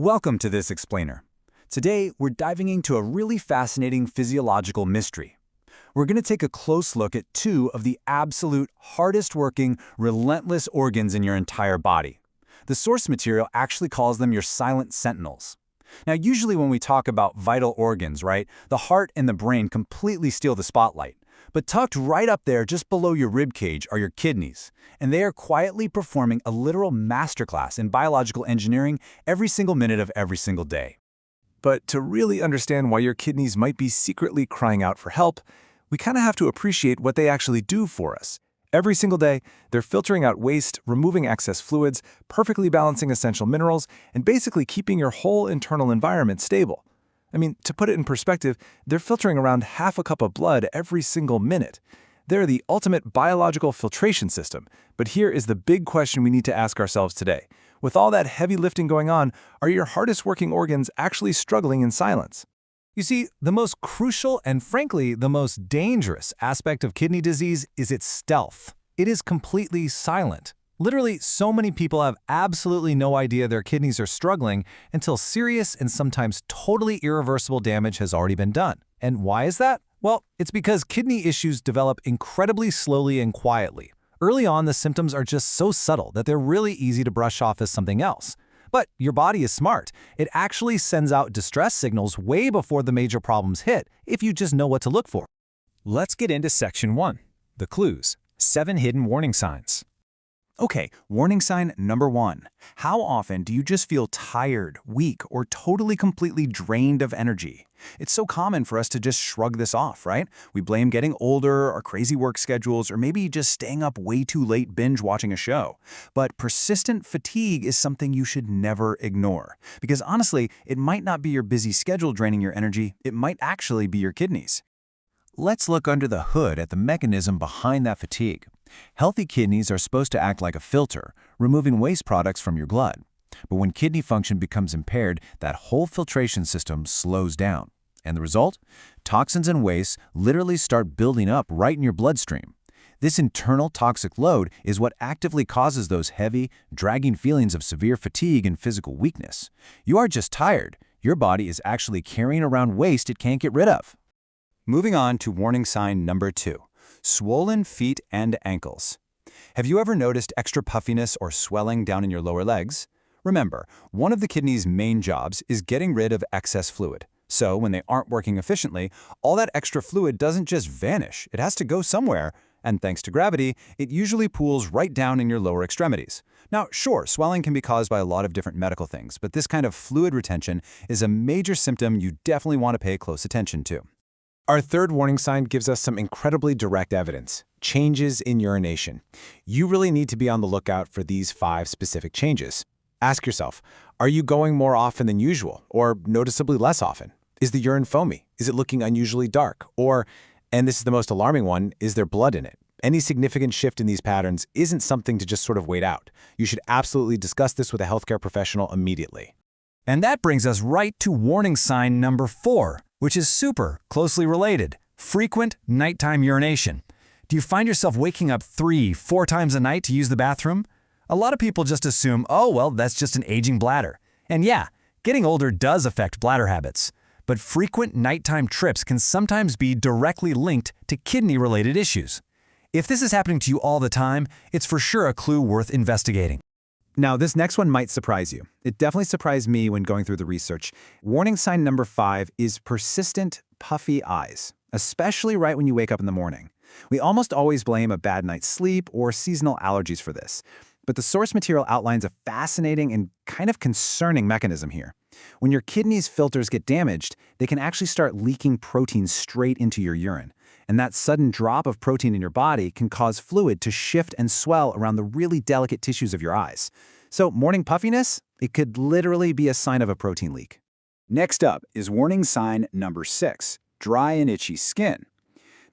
Welcome to this explainer. Today, we're diving into a really fascinating physiological mystery. We're going to take a close look at two of the absolute hardest working, relentless organs in your entire body. The source material actually calls them your silent sentinels. Now, usually when we talk about vital organs, right, the heart and the brain completely steal the spotlight. But tucked right up there just below your rib cage are your kidneys, and they are quietly performing a literal masterclass in biological engineering every single minute of every single day. But to really understand why your kidneys might be secretly crying out for help, we kind of have to appreciate what they actually do for us. Every single day, they're filtering out waste, removing excess fluids, perfectly balancing essential minerals, and basically keeping your whole internal environment stable. I mean, to put it in perspective, they're filtering around half a cup of blood every single minute. They're the ultimate biological filtration system. But here is the big question we need to ask ourselves today. With all that heavy lifting going on, are your hardest working organs actually struggling in silence? You see, the most crucial and frankly the most dangerous aspect of kidney disease is its stealth. It is completely silent. Literally, so many people have absolutely no idea their kidneys are struggling until serious and sometimes totally irreversible damage has already been done. And why is that? Well, it's because kidney issues develop incredibly slowly and quietly. Early on, the symptoms are just so subtle that they're really easy to brush off as something else. But your body is smart. It actually sends out distress signals way before the major problems hit, if you just know what to look for. Let's get into Section 1, the clues, 7 hidden warning signs. Okay, warning sign number 1. How often do you just feel tired, weak, or totally completely drained of energy? It's so common for us to just shrug this off, right? We blame getting older, our crazy work schedules, or maybe just staying up way too late binge watching a show. But persistent fatigue is something you should never ignore. Because honestly, it might not be your busy schedule draining your energy, it might actually be your kidneys. Let's look under the hood at the mechanism behind that fatigue. Healthy kidneys are supposed to act like a filter, removing waste products from your blood. But when kidney function becomes impaired, that whole filtration system slows down. And the result? Toxins and waste literally start building up right in your bloodstream. This internal toxic load is what actively causes those heavy, dragging feelings of severe fatigue and physical weakness. You are just tired. Your body is actually carrying around waste it can't get rid of. Moving on to warning sign number 2. Swollen feet and ankles. Have you ever noticed extra puffiness or swelling down in your lower legs? Remember, one of the kidney's main jobs is getting rid of excess fluid. So when they aren't working efficiently, all that extra fluid doesn't just vanish, it has to go somewhere, and thanks to gravity, it usually pools right down in your lower extremities. Now, sure, swelling can be caused by a lot of different medical things, but this kind of fluid retention is a major symptom you definitely want to pay close attention to. Our third warning sign gives us some incredibly direct evidence: changes in urination. You really need to be on the lookout for these 5 specific changes. Ask yourself, are you going more often than usual, or noticeably less often? Is the urine foamy? Is it looking unusually dark? Or, and this is the most alarming one, is there blood in it? Any significant shift in these patterns isn't something to just sort of wait out. You should absolutely discuss this with a healthcare professional immediately. And that brings us right to warning sign number 4, which is super closely related: frequent nighttime urination. Do you find yourself waking up 3-4 times a night to use the bathroom? A lot of people just assume, oh, well, that's just an aging bladder. And yeah, getting older does affect bladder habits. But frequent nighttime trips can sometimes be directly linked to kidney-related issues. If this is happening to you all the time, it's for sure a clue worth investigating. Now, this next one might surprise you. It definitely surprised me when going through the research. Warning sign number 5 is persistent puffy eyes, especially right when you wake up in the morning. We almost always blame a bad night's sleep or seasonal allergies for this. But the source material outlines a fascinating and kind of concerning mechanism here. When your kidneys' filters get damaged, they can actually start leaking protein straight into your urine. And that sudden drop of protein in your body can cause fluid to shift and swell around the really delicate tissues of your eyes. So morning puffiness, it could literally be a sign of a protein leak. Next up is warning sign number 6, dry and itchy skin.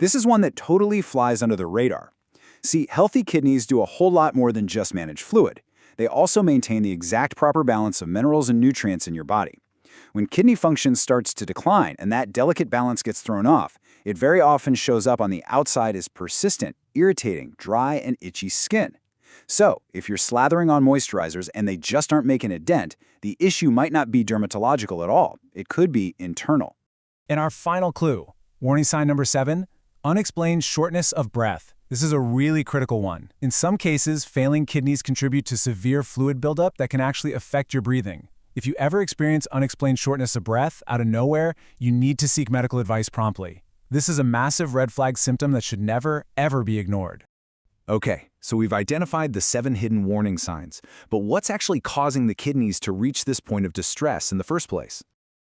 This is one that totally flies under the radar. See, healthy kidneys do a whole lot more than just manage fluid. They also maintain the exact proper balance of minerals and nutrients in your body. When kidney function starts to decline and that delicate balance gets thrown off, it very often shows up on the outside as persistent, irritating, dry, and itchy skin. So, if you're slathering on moisturizers and they just aren't making a dent, the issue might not be dermatological at all. It could be internal. And our final clue, warning sign number 7, unexplained shortness of breath. This is a really critical one. In some cases, failing kidneys contribute to severe fluid buildup that can actually affect your breathing. If you ever experience unexplained shortness of breath out of nowhere, you need to seek medical advice promptly. This is a massive red flag symptom that should never, ever be ignored. Okay, so we've identified the 7 hidden warning signs, but what's actually causing the kidneys to reach this point of distress in the first place?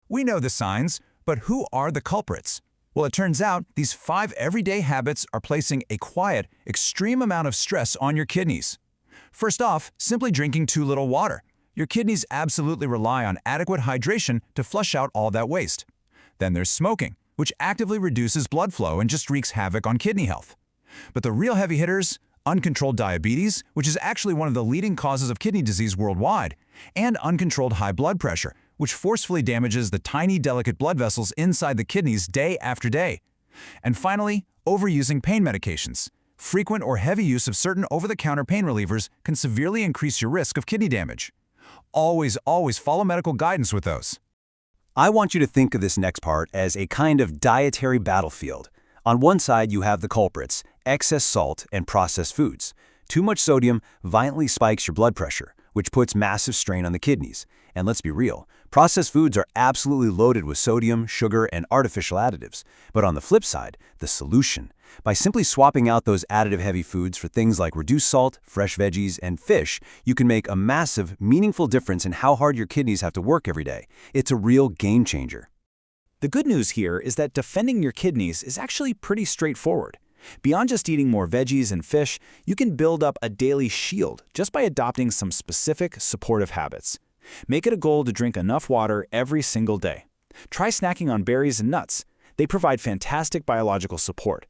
We know the signs, but who are the culprits? Well, it turns out these 5 everyday habits are placing a quiet, extreme amount of stress on your kidneys. First off, simply drinking too little water. Your kidneys absolutely rely on adequate hydration to flush out all that waste. Then there's smoking, which actively reduces blood flow and just wreaks havoc on kidney health. But the real heavy hitters, uncontrolled diabetes, which is actually one of the leading causes of kidney disease worldwide, and uncontrolled high blood pressure, which forcefully damages the tiny, delicate blood vessels inside the kidneys day after day. And finally, overusing pain medications. Frequent or heavy use of certain over-the-counter pain relievers can severely increase your risk of kidney damage. Always follow medical guidance with those. I want you to think of this next part as a kind of dietary battlefield. On one side, you have the culprits, excess salt and processed foods. Too much sodium violently spikes your blood pressure, which puts massive strain on the kidneys. And let's be real, processed foods are absolutely loaded with sodium, sugar, and artificial additives. But on the flip side, the solution. By simply swapping out those additive-heavy foods for things like reduced salt, fresh veggies, and fish, you can make a massive, meaningful difference in how hard your kidneys have to work every day. It's a real game changer. The good news here is that defending your kidneys is actually pretty straightforward. Beyond just eating more veggies and fish, you can build up a daily shield just by adopting some specific supportive habits. Make it a goal to drink enough water every single day. Try snacking on berries and nuts. They provide fantastic biological support.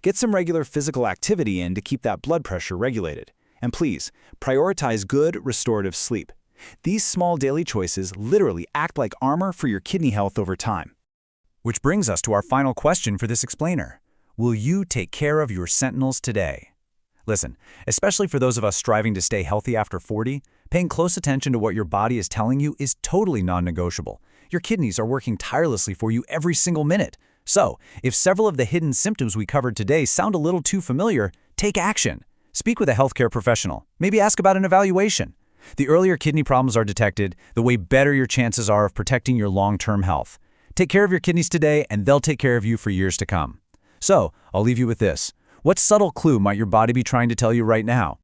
Get some regular physical activity in to keep that blood pressure regulated. And please, prioritize good, restorative sleep. These small daily choices literally act like armor for your kidney health over time. Which brings us to our final question for this explainer. Will you take care of your sentinels today? Listen, especially for those of us striving to stay healthy after 40, paying close attention to what your body is telling you is totally non-negotiable. Your kidneys are working tirelessly for you every single minute. So, if several of the hidden symptoms we covered today sound a little too familiar, take action. Speak with a healthcare professional. Maybe ask about an evaluation. The earlier kidney problems are detected, the way better your chances are of protecting your long-term health. Take care of your kidneys today, and they'll take care of you for years to come. So, I'll leave you with this. What subtle clue might your body be trying to tell you right now?